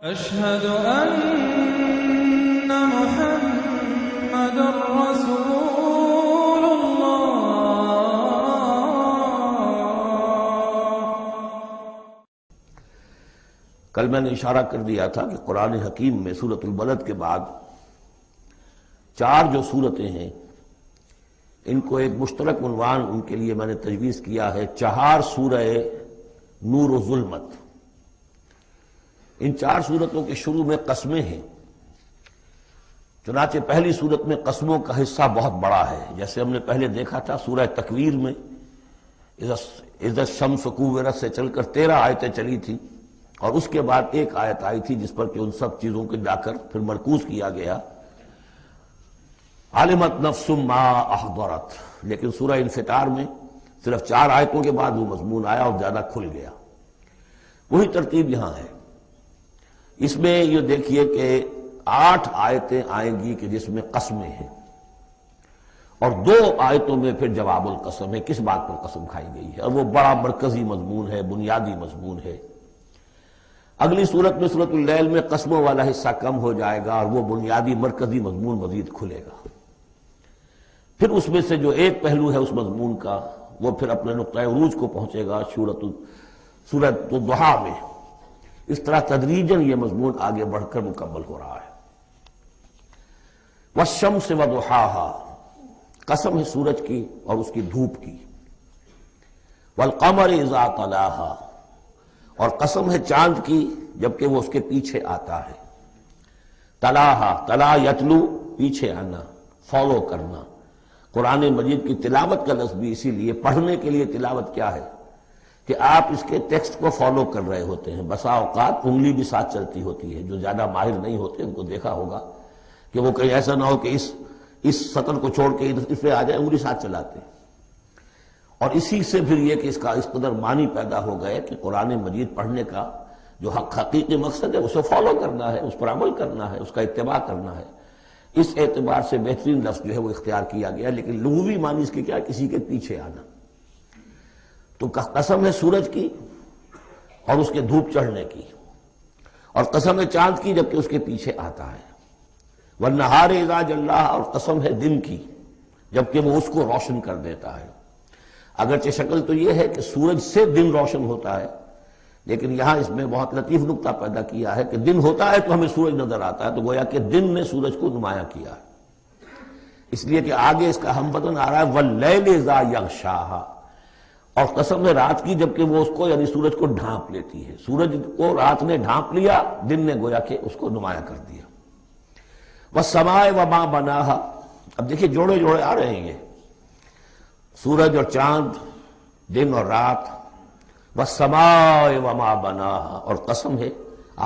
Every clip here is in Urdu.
أشهد أن محمد رسول الله۔ کل میں نے اشارہ کر دیا تھا کہ قرآن حکیم میں سورۃ البلد کے بعد 4 جو صورتیں ہیں ان کو ایک مشترک عنوان ان کے لیے میں نے تجویز کیا ہے 4 سورہ نور و ظلمت۔ ان 4 صورتوں کے شروع میں قسمیں ہیں، چنانچہ پہلی صورت میں قسموں کا حصہ بہت بڑا ہے، جیسے ہم نے پہلے دیکھا تھا سورہ تکویر میں اذا الشمس کورت سے چل کر 13 آیتیں چلی تھیں، اور اس کے بعد ایک آیت آئی تھی جس پر کہ ان سب چیزوں کو جا کر پھر مرکوز کیا گیا، علمت نفس ما احضرت۔ لیکن سورہ انفطار میں صرف 4 آیتوں کے بعد وہ مضمون آیا اور زیادہ کھل گیا۔ وہی ترتیب یہاں ہے۔ اس میں یہ دیکھیے کہ 8 آیتیں آئیں گی کہ جس میں قسمیں ہیں، اور 2 آیتوں میں پھر جواب القسم ہے، کس بات پر قسم کھائی گئی ہے، اور وہ بڑا مرکزی مضمون ہے، بنیادی مضمون ہے۔ اگلی صورت میں سورۃ اللیل میں قسموں والا حصہ کم ہو جائے گا اور وہ بنیادی مرکزی مضمون مزید کھلے گا۔ پھر اس میں سے جو ایک پہلو ہے اس مضمون کا وہ پھر اپنے نقطۂ عروج کو پہنچے گا سورۃ الضحیٰ میں۔ اس طرح تدریجاً یہ مضمون آگے بڑھ کر مکمل ہو رہا ہے۔ والشمس وضحاها، قسم ہے سورج کی اور اس کی دھوپ کی۔ والقمر اذا تلاها، اور قسم ہے چاند کی جبکہ وہ اس کے پیچھے آتا ہے۔ تلاها، تلا یتلو، پیچھے آنا، فالو کرنا۔ قرآن مجید کی تلاوت کا لفظ بھی اسی لیے، پڑھنے کے لیے تلاوت کیا ہے کہ آپ اس کے ٹیکسٹ کو فالو کر رہے ہوتے ہیں۔ بسا اوقات انگلی بھی ساتھ چلتی ہوتی ہے، جو زیادہ ماہر نہیں ہوتے ان کو دیکھا ہوگا کہ وہ کہیں ایسا نہ ہو کہ اس سطر کو چھوڑ کے اس پہ آ جائے، انگلی ساتھ چلاتے ہیں۔ اور اسی سے پھر یہ کہ اس کا اس قدر معنی پیدا ہو گئے کہ قرآن مجید پڑھنے کا جو حقیقی مقصد ہے اسے فالو کرنا ہے، اس پر عمل کرنا ہے، اس کا اتباع کرنا ہے۔ اس اعتبار سے بہترین لفظ جو ہے وہ اختیار کیا گیا، لیکن لغوی معنی اس کی کیا ہے؟ کسی کے پیچھے آنا۔ تو قسم ہے سورج کی اور اس کے دھوپ چڑھنے کی، اور قسم ہے چاند کی جبکہ اس کے پیچھے آتا ہے۔ والنہار اذا جلاھا، اور قسم ہے دن کی جبکہ وہ اس کو روشن کر دیتا ہے۔ اگرچہ شکل تو یہ ہے کہ سورج سے دن روشن ہوتا ہے، لیکن یہاں اس میں بہت لطیف نکتہ پیدا کیا ہے کہ دن ہوتا ہے تو ہمیں سورج نظر آتا ہے، تو گویا کہ دن نے سورج کو نمایاں کیا ہے، اس لیے کہ آگے اس کا ہم بدن آ رہا ہے واللیل اذا یغشاھا، اور قسم ہے رات کی جبکہ وہ اس کو یعنی سورج کو ڈھانپ لیتی ہے۔ سورج کو رات نے ڈھانپ لیا، دن نے گویا کہ اس کو نمایاں کر دیا۔ والسماء وما بناھا، اب دیکھیے جوڑے جوڑے آ رہے ہیں یہ، سورج اور چاند، دن اور رات۔ والسماء وما بناھا، اور قسم ہے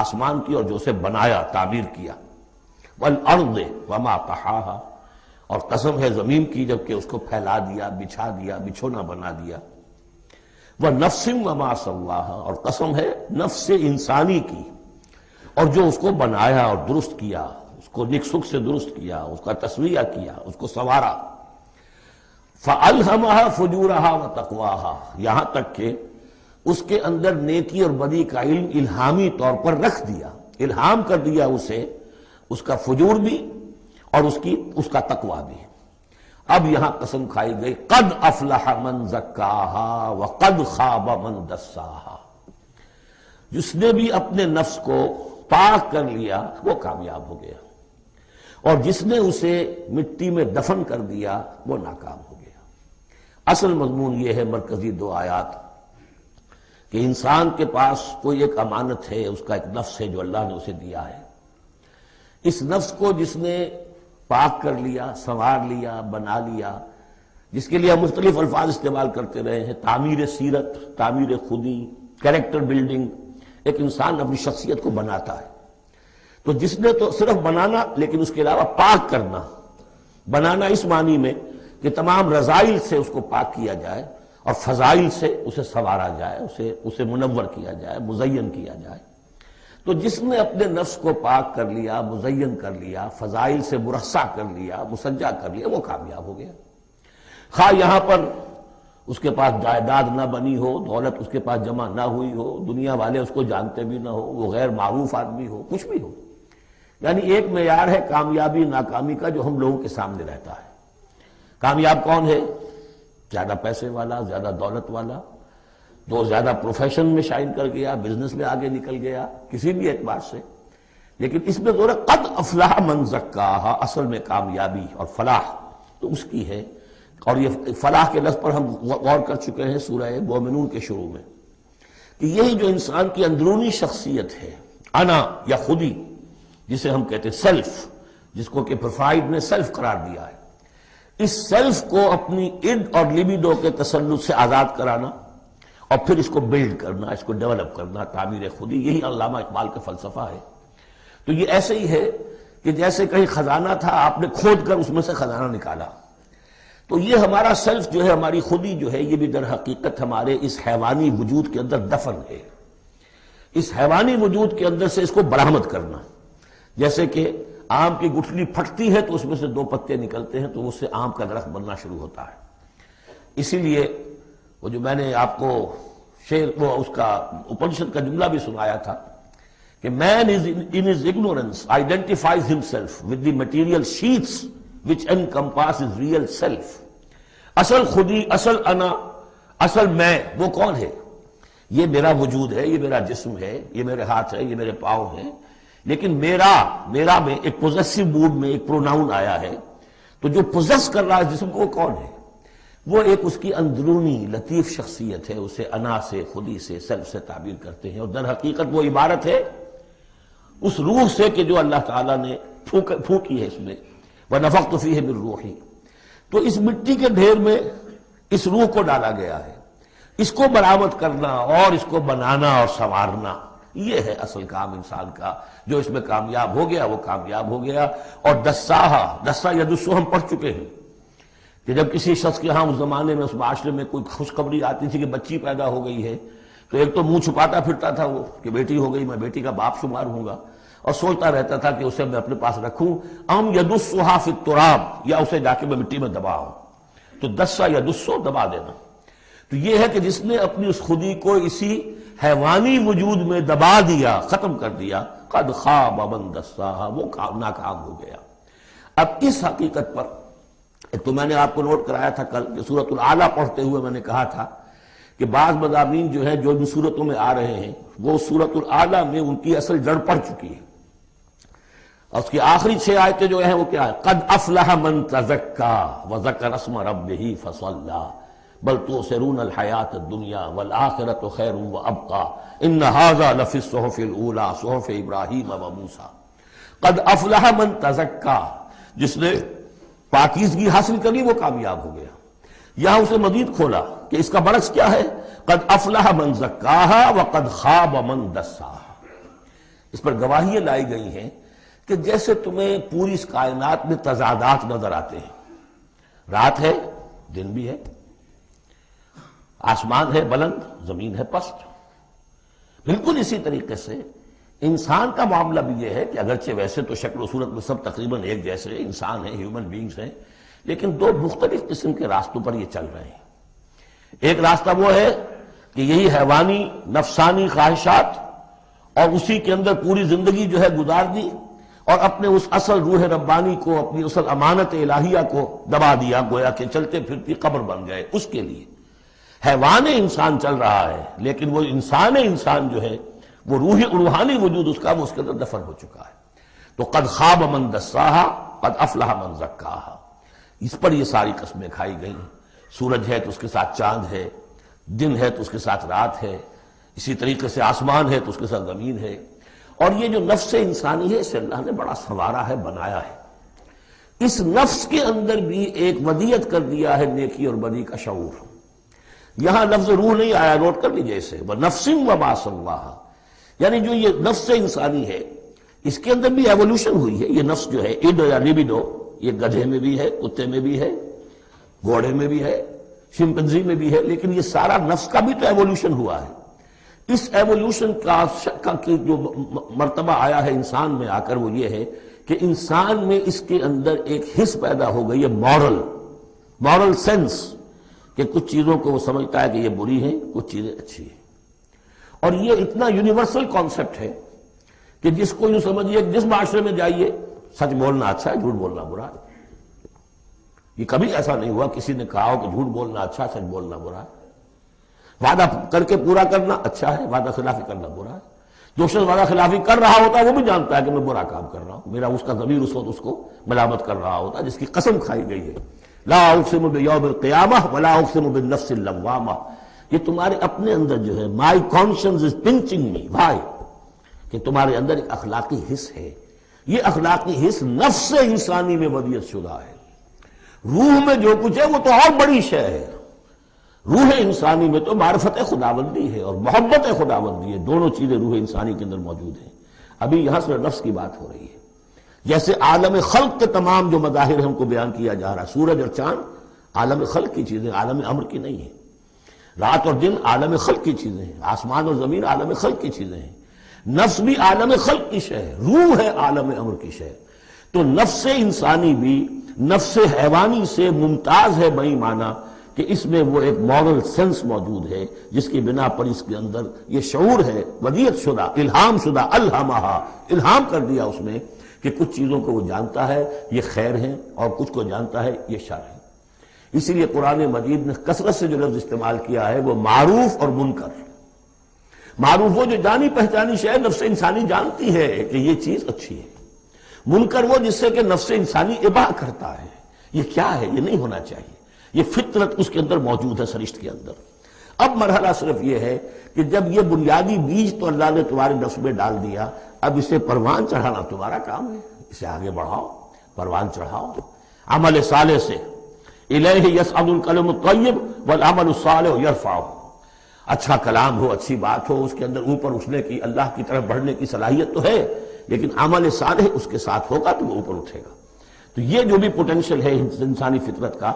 آسمان کی اور جو اسے بنایا، تعمیر کیا۔ والارض وما طحاھا، اور قسم ہے زمین کی جبکہ اس کو پھیلا دیا، بچھا دیا، بچھونا بنا دیا۔ وَنَفْسٍ وَمَا سَوَّاهَا، اور قسم ہے نفس انسانی کی اور جو اس کو بنایا اور درست کیا، اس کو نک سک سے درست کیا، اس کا تسویہ کیا، اس کو سنوارا۔ فَأَلْهَمَهَا فُجُورَهَا وَتَقْوَاهَا، یہاں تک کہ اس کے اندر نیکی اور بدی کا علم الہامی طور پر رکھ دیا، الہام کر دیا اسے، اس کا فجور بھی اور اس کا تقویٰ بھی۔ اب یہاں قسم کھائی گئی قد افلح من زکاھا وقد خاب من دساھا، جس نے بھی اپنے نفس کو پاک کر لیا وہ کامیاب ہو گیا، اور جس نے اسے مٹی میں دفن کر دیا وہ ناکام ہو گیا۔ اصل مضمون یہ ہے مرکزی 2 آیات کہ انسان کے پاس کوئی ایک امانت ہے، اس کا ایک نفس ہے جو اللہ نے اسے دیا ہے۔ اس نفس کو جس نے پاک کر لیا، سنوار لیا، بنا لیا، جس کے لیے ہم مختلف الفاظ استعمال کرتے رہے ہیں، تعمیر سیرت، تعمیر خودی، کریکٹر بلڈنگ، ایک انسان اپنی شخصیت کو بناتا ہے۔ تو جس نے تو صرف بنانا، لیکن اس کے علاوہ پاک کرنا، بنانا اس معنی میں کہ تمام رذائل سے اس کو پاک کیا جائے اور فضائل سے اسے سنوارا جائے، اسے منور کیا جائے، مزین کیا جائے۔ تو جس نے اپنے نفس کو پاک کر لیا، مزین کر لیا، فضائل سے مرصع کر لیا، مسجع کر لیا، وہ کامیاب ہو گیا۔ خواہ یہاں پر اس کے پاس جائیداد نہ بنی ہو، دولت اس کے پاس جمع نہ ہوئی ہو، دنیا والے اس کو جانتے بھی نہ ہو، وہ غیر معروف آدمی ہو، کچھ بھی ہو، یعنی ایک معیار ہے کامیابی ناکامی کا جو ہم لوگوں کے سامنے رہتا ہے۔ کامیاب کون ہے؟ زیادہ پیسے والا، زیادہ دولت والا، جو زیادہ پروفیشن میں شائن کر گیا، بزنس میں آگے نکل گیا، کسی بھی اعتبار سے۔ لیکن اس میں زور ہے قد افلح من زکاہا، اصل میں کامیابی اور فلاح تو اس کی ہے۔ اور یہ فلاح کے لفظ پر ہم غور کر چکے ہیں سورہ مومنون کے شروع میں، کہ یہی جو انسان کی اندرونی شخصیت ہے، انا یا خودی جسے ہم کہتے ہیں سیلف، جس کو کہ پروفائڈ نے سیلف قرار دیا ہے، اس سیلف کو اپنی اڈ اور لیبیڈو کے تسلط سے آزاد کرانا اور پھر اس کو بلڈ کرنا، اس کو ڈیولپ کرنا، تعمیر خودی، یہی علامہ اقبال کا فلسفہ ہے۔ تو یہ ایسے ہی ہے کہ جیسے کہیں خزانہ تھا، آپ نے کھود کر اس میں سے خزانہ نکالا، تو یہ ہمارا سیلف جو ہے، ہماری خودی جو ہے، یہ بھی در حقیقت ہمارے اس حیوانی وجود کے اندر دفن ہے۔ اس حیوانی وجود کے اندر سے اس کو برآمد کرنا، جیسے کہ آم کی گٹھلی پھٹتی ہے تو اس میں سے 2 پتے نکلتے ہیں تو اس سے آم کا درخت بننا شروع ہوتا ہے۔ اسی لیے وہ جو میں نے آپ کو وہ اس کا اپنشد کا جملہ بھی سنایا تھا کہ man is in his ignorance identifies himself with the material sheets which encompass his real self۔ اصل خودی، اصل انا، اصل میں وہ کون ہے؟ یہ میرا وجود ہے، یہ میرا جسم ہے، یہ میرے ہاتھ ہے، یہ میرے پاؤں ہیں، لیکن میرا میں ایک پوزیسو موڈ میں ایک پروناؤن آیا ہے، تو جو پوزیس کر رہا ہے جسم کو وہ کون ہے؟ وہ ایک اس کی اندرونی لطیف شخصیت ہے، اسے انا سے، خودی سے، سیلف سے تعبیر کرتے ہیں، اور در حقیقت وہ عبارت ہے اس روح سے کہ جو اللہ تعالیٰ نے پھونکی ہے اس میں، وَنَفَخْتُ فِيهِ مِن رُوحِي۔ تو اس مٹی کے ڈھیر میں اس روح کو ڈالا گیا ہے، اس کو برآمد کرنا اور اس کو بنانا اور سنوارنا، یہ ہے اصل کام انسان کا۔ جو اس میں کامیاب ہو گیا وہ کامیاب ہو گیا۔ اور دسا یدسو ہم پڑھ چکے ہیں کہ جب کسی شخص کے ہاں اس زمانے میں، اس معاشرے میں کوئی خوشخبری آتی تھی کہ بچی پیدا ہو گئی ہے، تو ایک تو منہ چھپاتا پھرتا تھا وہ کہ بیٹی ہو گئی، میں بیٹی کا باپ شمار ہوں گا، اور سوچتا رہتا تھا کہ اسے میں اپنے پاس رکھوں، ام یدسھا فی التراب، یا اسے جا کے میں مٹی میں دباؤں۔ تو دسا یدسو دبا دینا، تو یہ ہے کہ جس نے اپنی اس خودی کو اسی حیوانی وجود میں دبا دیا، ختم کر دیا، قد خاب من دساہا، وہ ناکام ہو گیا۔ اب اس حقیقت پر ایک تو میں نے آپ کو نوٹ کرایا تھا کل کہ سورۃ الاعلیٰ پڑھتے ہوئے میں نے کہا تھا کہ بعض مضامین جو ہے جو ان صورتوں میں آ رہے ہیں وہ سورۃ الاعلیٰ میں ان کی اصل جڑ پڑ چکی ہے، اور اس کی آخری 6 آیتیں جو ہیں وہ کیا ہے؟ قد افلح من تزکا وذکر اسم ربہ فصلی بل تؤثرون الحیاۃ الدنیا والآخرۃ خیر وابقی ان ھذا لفی الصحف الاولی صحف ابراہیم وموسیٰ۔ قد افلح من تزکا، جس نے پاکیزگی حاصل کری وہ کامیاب ہو گیا۔ یہاں اسے مزید کھولا کہ اس کا برعکس کیا ہے؟ قد افلح من زکاہا وقد خاب من دساہا۔ اس پر گواہیاں لائی گئی ہیں کہ جیسے تمہیں پوری اس کائنات میں تضادات نظر آتے ہیں، رات ہے، دن بھی ہے، آسمان ہے بلند، زمین ہے پست، بالکل اسی طریقے سے انسان کا معاملہ بھی یہ ہے کہ اگرچہ ویسے تو شکل و صورت میں سب تقریباً ایک جیسے انسان ہیں، ہیومن بینگز ہیں، لیکن 2 مختلف قسم کے راستوں پر یہ چل رہے ہیں۔ ایک راستہ وہ ہے کہ یہی حیوانی نفسانی خواہشات اور اسی کے اندر پوری زندگی جو ہے گزار دی، اور اپنے اس اصل روح ربانی کو، اپنی اصل امانت الہیہ کو دبا دیا، گویا کہ چلتے پھرتی قبر بن گئے۔ اس کے لیے حیوان انسان چل رہا ہے، لیکن وہ انسان جو ہے وہ روحانی وجود اس کا، وہ اس کے اندر دفن ہو چکا ہے۔ تو قد خواب من دساہا قد افلح من زکاہا، اس پر یہ ساری قسمیں کھائی گئی۔ سورج ہے تو اس کے ساتھ چاند ہے، دن ہے تو اس کے ساتھ رات ہے، اسی طریقے سے آسمان ہے تو اس کے ساتھ زمین ہے، اور یہ جو نفس انسانی ہے اسے اللہ نے بڑا سنوارا ہے، بنایا ہے۔ اس نفس کے اندر بھی ایک ودیت کر دیا ہے نیکی اور بدی کا شعور۔ یہاں لفظ روح نہیں آیا، نوٹ کر لیجئے اسے، وَنَفْسٍ وَمَا سَوَّاهَا، یعنی جو یہ نفس انسانی ہے اس کے اندر بھی ایوولوشن ہوئی ہے۔ یہ نفس جو ہے اڈ یا لیبیڈو، یہ گدھے میں بھی ہے، کتے میں بھی ہے، گھوڑے میں بھی ہے، شمپنزی میں بھی ہے، لیکن یہ سارا نفس کا بھی تو ایوولوشن ہوا ہے۔ اس ایوولوشن کا جو مرتبہ آیا ہے انسان میں آ کر وہ یہ ہے کہ انسان میں اس کے اندر ایک حس پیدا ہو گئی ہے، مورل سینس، کہ کچھ چیزوں کو وہ سمجھتا ہے کہ یہ بری ہیں، کچھ چیزیں اچھی ہیں۔ اور یہ اتنا یونیورسل کانسیپٹ ہے کہ جس کو یوں سمجھیے کہ جس معاشرے میں جائیے سچ بولنا اچھا ہے، جھوٹ بولنا برا ہے۔ یہ کبھی ایسا نہیں ہوا کسی نے کہا ہو کہ جھوٹ بولنا اچھا ہے، سچ بولنا برا ہے۔ وعدہ کر کے پورا کرنا اچھا ہے، وعدہ خلافی کرنا برا ہے۔ جو شخص وعدہ خلافی کر رہا ہوتا ہے وہ بھی جانتا ہے کہ میں برا کام کر رہا ہوں، میرا اس کا ضمیر اس وقت اس کو ملامت کر رہا ہوتا ہے، جس کی قسم کھائی گئی ہے۔ لا اقسم بیوم القیامہ ولا اقسم بالنفس اللوامہ، یہ تمہارے اپنے اندر جو ہے مائی کانشنس از پنچنگ می بھائی، کہ تمہارے اندر ایک اخلاقی حص ہے، یہ اخلاقی حص نفس انسانی میں ودیعت شدہ ہے۔ روح میں جو کچھ ہے وہ تو اور بڑی شے ہے، روح انسانی میں تو معرفت خداوندی ہے اور محبت خداوندی ہے، دونوں چیزیں روح انسانی کے اندر موجود ہیں۔ ابھی یہاں سے نفس کی بات ہو رہی ہے، جیسے عالم خلق کے تمام جو مظاہر ہیں ان کو بیان کیا جا رہا ہے، سورج اور چاند عالم خلق کی چیزیں، عالم امر کی نہیں ہیں، رات اور دن عالم خلق کی چیزیں ہیں، آسمان اور زمین عالم خلق کی چیزیں ہیں، نفس بھی عالم خلق کی شے ہے، روح ہے عالم امر کی شے۔ تو نفس انسانی بھی نفس حیوانی سے ممتاز ہے بئی معنی کہ اس میں وہ ایک مورل سینس موجود ہے جس کی بنا پر اس کے اندر یہ شعور ہے ودیعت شدہ، الہام شدہ، الہمہا، الہام کر دیا اس میں کہ کچھ چیزوں کو وہ جانتا ہے یہ خیر ہیں اور کچھ کو جانتا ہے یہ شر ہے۔ اسی لیے قرآن مجید نے کثرت سے جو لفظ استعمال کیا ہے وہ معروف اور منکر۔ معروف وہ جو جانی پہچانی شے نفس انسانی جانتی ہے کہ یہ چیز اچھی ہے، منکر وہ جس سے کہ نفس انسانی اباح کرتا ہے یہ کیا ہے، یہ نہیں ہونا چاہیے، یہ فطرت اس کے اندر موجود ہے سرشت کے اندر۔ اب مرحلہ صرف یہ ہے کہ جب یہ بنیادی بیج تو اللہ نے تمہارے نفس میں ڈال دیا، اب اسے پروان چڑھانا تمہارا کام ہے، اسے آگے بڑھاؤ، پروان چڑھاؤ عمل صالح سے۔ الیہ یصعد الکلم الطیب والعمل الصالح یرفعہ، اچھا کلام ہو، اچھی بات ہو، اس کے اندر اوپر اٹھنے کی، اللہ کی طرف بڑھنے کی صلاحیت تو ہے، لیکن عمل صالح اس کے ساتھ ہوگا تو وہ اوپر اٹھے گا۔ تو یہ جو بھی پوٹینشل ہے انسانی فطرت کا،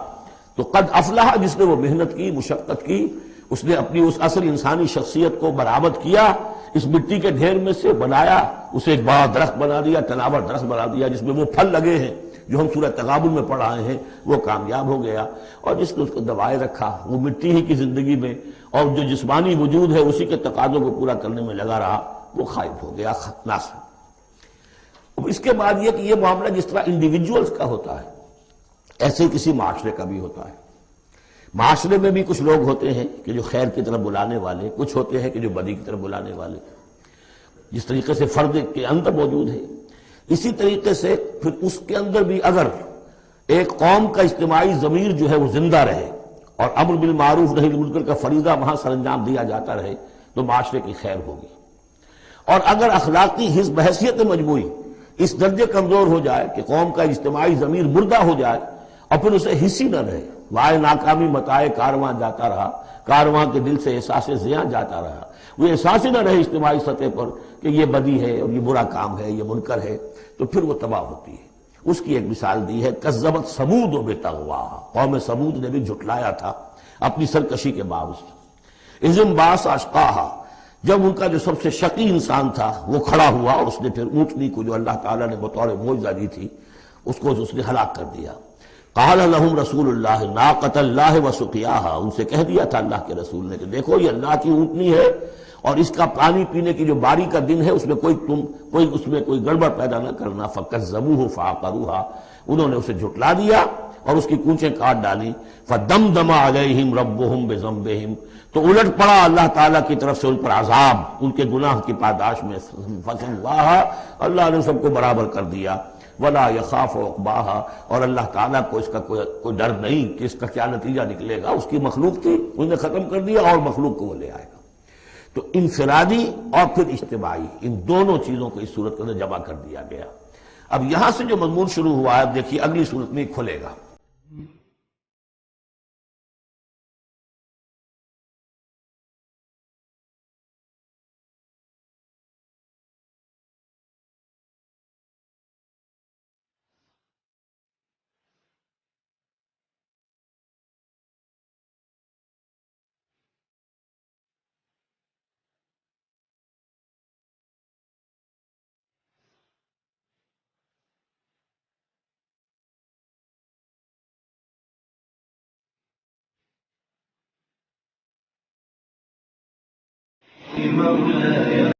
تو قد افلح جس نے وہ محنت کی، مشقت کی، اس نے اپنی اس اصل انسانی شخصیت کو برآمد کیا، اس مٹی کے ڈھیر میں سے بنایا، اسے ایک بڑا درخت بنا دیا، تناور درخت بنا دیا جس میں وہ پھل لگے ہیں جو ہم سورہ تغابن میں پڑھ رہے ہیں، وہ کامیاب ہو گیا۔ اور جس نے اس کو دبائے رکھا وہ مٹی ہی کی زندگی میں، اور جو جسمانی وجود ہے اسی کے تقاضوں کو پورا کرنے میں لگا رہا، وہ غائب ہو گیا، ناصر۔ اب اس کے بعد یہ کہ یہ معاملہ جس طرح انڈیویجولز کا ہوتا ہے ایسے کسی معاشرے کا بھی ہوتا ہے۔ معاشرے میں بھی کچھ لوگ ہوتے ہیں کہ جو خیر کی طرف بلانے والے، کچھ ہوتے ہیں کہ جو بدی کی طرف بلانے والے، جس طریقے سے فرد کے اندر موجود ہے اسی طریقے سے پھر اس کے اندر بھی اگر ایک قوم کا اجتماعی ضمیر جو ہے وہ زندہ رہے اور امر بالمعروف نہی عن المنکر کا فریضہ وہاں سر انجام دیا جاتا رہے تو معاشرے کی خیر ہوگی۔ اور اگر اخلاقی حزب بحیثیت مجموعی اس درجے کمزور ہو جائے کہ قوم کا اجتماعی ضمیر مردہ ہو جائے اور پھر اسے حصی نہ رہے، وائے ناکامی متائے کارواں جاتا رہا، کارواں کے دل سے احساس زیاں جاتا رہا، وہ احساس ہی نہ رہے اجتماعی سطح پر کہ یہ بدی ہے اور یہ برا کام ہے، یہ منکر ہے، تو پھر وہ تباہ ہوتی ہے۔ اس کی ایک مثال دی ہے، کذبت ثمود بطغواہا، قوم ثمود نے بھی جھٹلایا تھا اپنی سرکشی کے باوجود۔ اذ انبعث اشقاہا، جب ان کا جو سب سے شقی انسان تھا وہ کھڑا ہوا اور اس نے پھر اونٹنی کو جو اللہ تعالیٰ نے بطور معجزہ دی تھی اس کو اس نے ہلاک کر دیا۔ قال لهم رسول اللہ ناقۃ اللہ وسقیاہا، ان سے کہہ دیا تھا اللہ کے رسول نے کہ دیکھو یہ اللہ کی اونٹنی ہے اور اس کا پانی پینے کی جو باری کا دن ہے اس میں کوئی گڑبڑ پیدا نہ کرنا۔ فکذبوہ فعقروہا، انہوں نے اسے جھٹلا دیا اور اس کی کونچیں کاٹ ڈالی۔ فدمدم علیہم ربہم بذنبہم، تو الٹ پڑا اللہ تعالیٰ کی طرف سے ان پر عذاب ان کے گناہ کی پاداش میں۔ فسواہا، اللہ نے سب کو برابر کر دیا۔ ولا یخاف عقباہا، اور اللہ تعالیٰ کو اس کا کوئی ڈر نہیں کہ اس کا کیا نتیجہ نکلے گا، اس کی مخلوق تھی اس نے ختم کر دیا اور مخلوق کو وہ لے آئے گا۔ تو انفرادی اور پھر اجتماعی، ان دونوں چیزوں کو اس صورت کے اندر جمع کر دیا گیا۔ اب یہاں سے جو مضمون شروع ہوا ہے دیکھیے اگلی صورت میں کھلے گا۔ مولاي